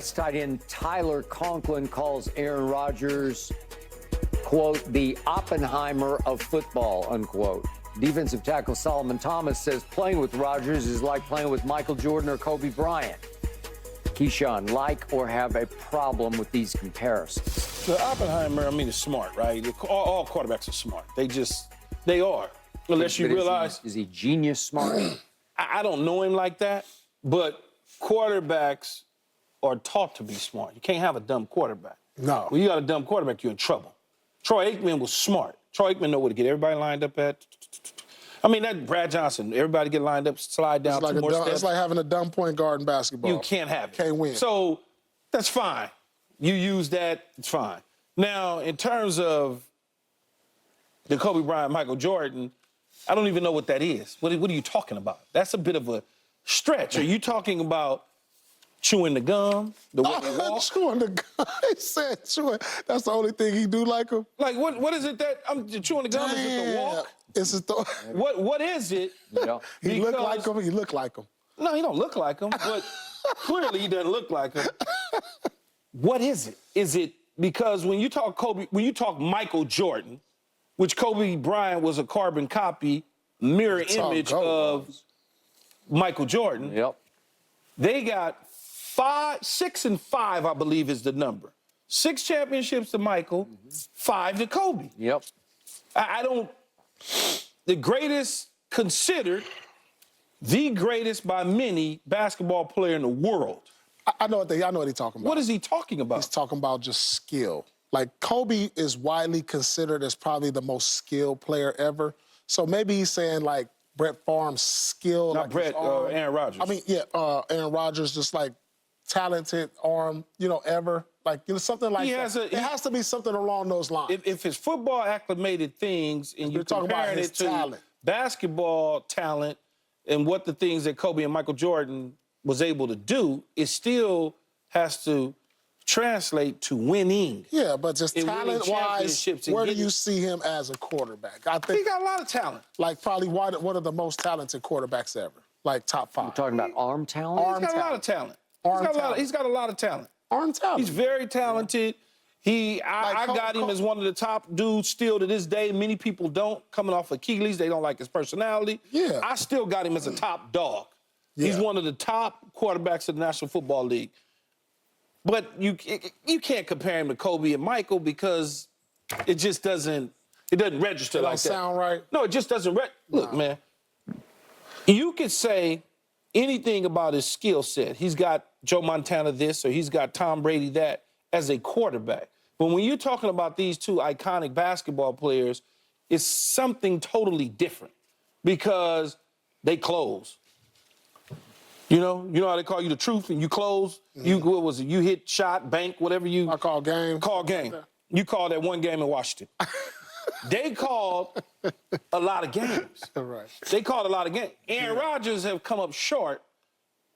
Tight end Tyler Conklin calls Aaron Rodgers, quote, the Oppenheimer of football, unquote. Defensive tackle Solomon Thomas says playing with Rodgers is like playing with Michael Jordan or Kobe Bryant. Keyshawn, like or have a problem with these comparisons? The Oppenheimer, I mean, is smart, right? All quarterbacks are smart. They are. Unless you realize. Is he genius smart? I don't know him like that, but quarterbacks are taught to be smart. You can't have a dumb quarterback. No. When you got a dumb quarterback, you're in trouble. Troy Aikman was smart. Troy Aikman know where to get everybody lined up at. I mean, that Brad Johnson, everybody get lined up, slide down two more steps. It's like having a dumb point guard in basketball. You can't have it. Can't win. So that's fine. You use that, it's fine. Now, in terms of the Kobe Bryant, Michael Jordan, I don't even know what that is. What are you talking about? That's a bit of a stretch. Are you talking about chewing the gum, the way they walk? Chewing the gum. He said chewing. That's the only thing he do like him. Like, what is it that I'm chewing the gum? Is it the walk? It's just the... What is it? Yeah. He look like him. He look like him. No, he don't look like him, but clearly he doesn't look like him. What is it? Is it because when you talk Kobe, when you talk Michael Jordan, which Kobe Bryant was a carbon copy, mirror image of Michael Jordan. Yep. They got 6 and 5, I believe is the number. 6 championships to Michael, 5 to Kobe. Yep. The greatest considered the greatest by many basketball player in the world. I know what he's talking about. What is he talking about? He's talking about just skill. Like, Kobe is widely considered as probably the most skilled player ever. So maybe he's saying, like, Brett Favre's skill. Not Brett, Aaron Rodgers. I mean, yeah, Aaron Rodgers, just, like, talented arm, ever. Like, something like that. It has to be something along those lines. If it's football acclimated things and you're comparing it to talent. Basketball talent and what the things that Kobe and Michael Jordan was able to do, it still has to translate to winning. Yeah, but just talent-wise, where do you see him as a quarterback? I think he got a lot of talent. Like, probably one of the most talented quarterbacks ever. Like, top 5. You're talking about arm talent? He's got a lot of talent. He's got a lot of talent. Arm talent. He's very talented. I got him as one of the top dudes still to this day. Many people don't. Coming off Achilles, they don't like his personality. Yeah. I still got him as a top dog. Yeah. He's one of the top quarterbacks of the National Football League. But you can't compare him to Kobe and Michael because it just doesn't register like that. Sound right? No, it just doesn't. Look, man, you could say anything about his skill set. He's got Joe Montana this or he's got Tom Brady that as a quarterback. But when you're talking about these two iconic basketball players, it's something totally different because they close. You know how they call you the truth and you close? What was it? You hit, shot, bank, whatever you... I call game. Call game. You called that one game in Washington. They called a lot of games. Right. They called a lot of games. Aaron Rodgers have come up short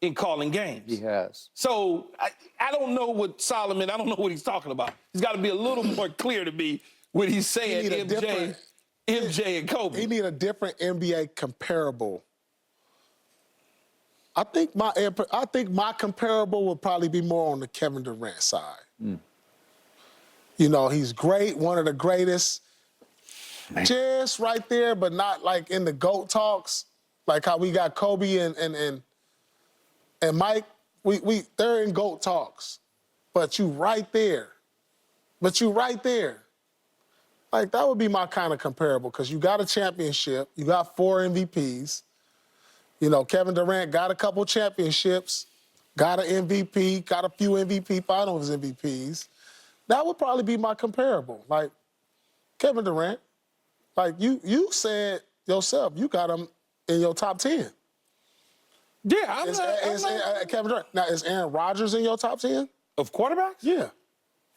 in calling games. He has. So I don't know what Solomon, I don't know what he's talking about. He's got to be a little more clear to me when he's saying MJ and Kobe. He need a different NBA comparable. I think my comparable would probably be more on the Kevin Durant side. He's great, one of the greatest. Man. Just right there, but not like in the GOAT talks, like how we got Kobe and Mike. They're in GOAT talks, but you right there. Like, that would be my kind of comparable because you got a championship, you got 4 MVPs. Kevin Durant got a couple championships, got an MVP, got a few MVP Finals MVPs. That would probably be my comparable. Like, Kevin Durant, like you said yourself, you got him in your top 10. Yeah, Kevin Durant. Now, is Aaron Rodgers in your top 10? Of quarterbacks? Yeah.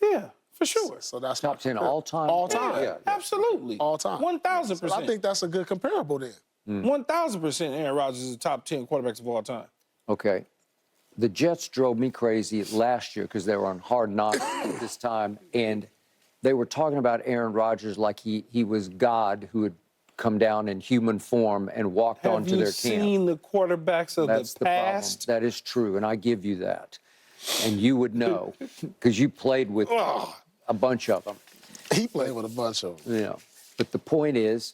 Yeah, for sure. So that's top 10 all time? All time. Yeah, absolutely. All time. 1,000%. So I think that's a good comparable then. 1,000% Aaron Rodgers is the top 10 quarterbacks of all time. Okay. The Jets drove me crazy last year because they were on Hard Knocks at this time, and they were talking about Aaron Rodgers like he was God who had come down in human form and walked onto their camp. Have you seen the quarterbacks of That's the past? Problem. That is true, and I give you that. and you would know because you played with a bunch of them. He played with a bunch of them. Yeah. But the point is,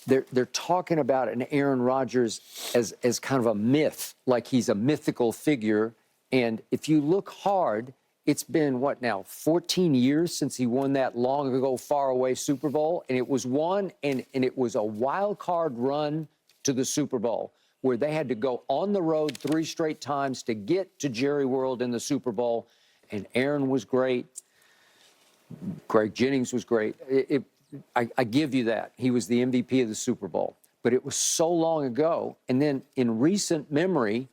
they're talking about an Aaron Rodgers as kind of a myth, like he's a mythical figure. And if you look hard, it's been, what now, 14 years since he won that long ago, far away Super Bowl. And it was one, and it was a wild card run to the Super Bowl where they had to go on the road 3 straight times to get to Jerry World in the Super Bowl. And Aaron was great. Greg Jennings was great. I give you that. He was the MVP of the Super Bowl. But it was so long ago. And then in recent memory,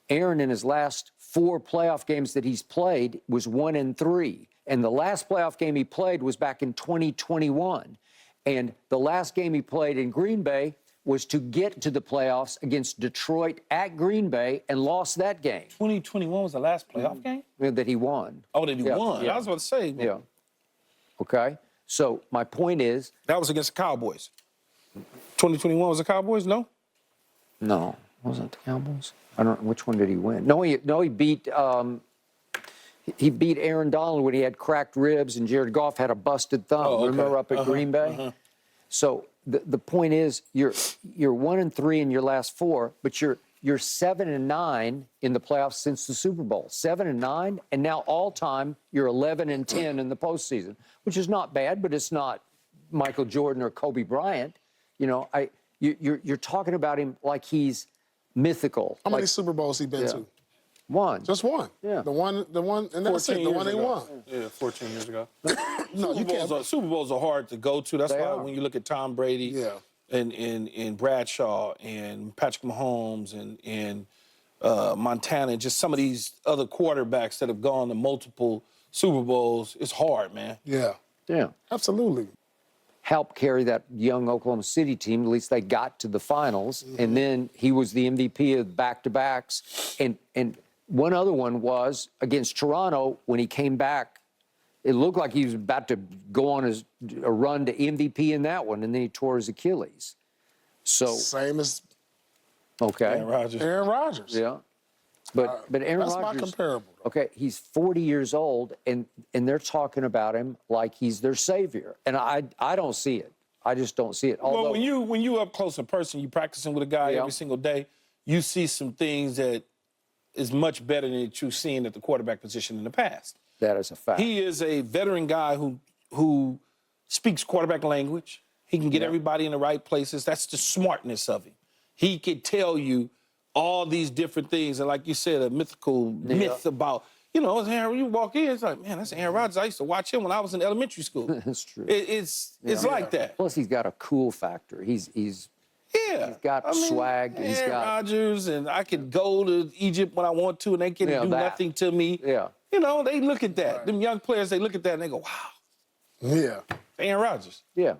Aaron, in his last 4 playoff games that he's played, was 1-3. And the last playoff game he played was back in 2021. And the last game he played in Green Bay was to get to the playoffs against Detroit at Green Bay and lost that game. 2021 was the last playoff game? That he won. Oh, that he won? Yeah. I was about to say. Yeah. Okay. So my point is. That was against the Cowboys. 2021 was the Cowboys, no? No. Wasn't it the Cowboys? I don't know. Which one did he win? No, he beat Aaron Donald when he had cracked ribs and Jared Goff had a busted thumb. Oh, okay. Remember up at Green Bay? So the point is you're 1-3 in your last 4, but you're 7-9 in the playoffs since the Super Bowl. 7-9, and now all time you're 11-10 in the postseason, which is not bad, but it's not Michael Jordan or Kobe Bryant. You know, you're talking about him like he's mythical. How many Super Bowls he been to? One. Just one. Yeah. The one, and that's it. The one they won. Yeah, 14 years ago. No, you can't. Super Bowls are hard to go to. That's They why are. when you look at Tom Brady and Bradshaw and Patrick Mahomes and Montana, and just some of these other quarterbacks that have gone to multiple Super Bowls, it's hard, man. Yeah. Yeah. Absolutely. Helped carry that young Oklahoma City team. At least they got to the finals. And then he was the MVP of back-to-backs. And one other one was against Toronto when he came back. It looked like he was about to go on a run to MVP in that one, and then he tore his Achilles. So Same as okay, Aaron Rodgers. yeah, but Aaron That's Rodgers. not comparable. Okay, he's 40 years old, and they're talking about him like he's their savior, and I don't see it. I just don't see it. Although, Well, when you up close in person, you practicing with a guy every single day, you see some things that is much better than you've seen at the quarterback position in the past. that is a fact. He is a veteran guy who speaks quarterback language. He can get everybody in the right places. That's the smartness of him. He could tell you all these different things, and like you said, a mythical myth about, you know, Aaron, you walk in, it's like, man, that's Aaron Rodgers. I used to watch him when I was in elementary school. That's true. It's like that. Plus, he's got a cool factor. He's got swag. He's Aaron got Rodgers, and I could go to Egypt when I want to, and they can do nothing to me. Yeah. You know, they look at that. Them young players, they look at that and they go, wow, Yeah. Aaron Rodgers. Yeah.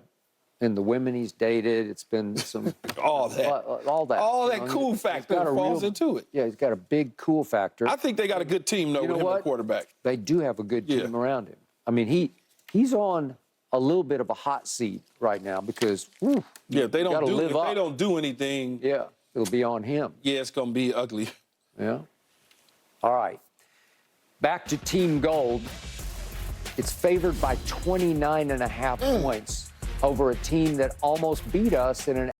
And the women he's dated, it's been some All that. all that. All you that know, cool he's factor got that a falls real- into it. Yeah, he's got a big cool factor. I think they got a good team, though, You know with him at what? quarterback. They do have a good team around him. I mean, he's on a little bit of a hot seat right now because Yeah, if they gotta don't do live if up. they don't do anything, yeah, it'll be on him. yeah, it's gonna be ugly. Yeah. All right. Back to Team Gold. It's favored by 29.5 points over a team that almost beat us in an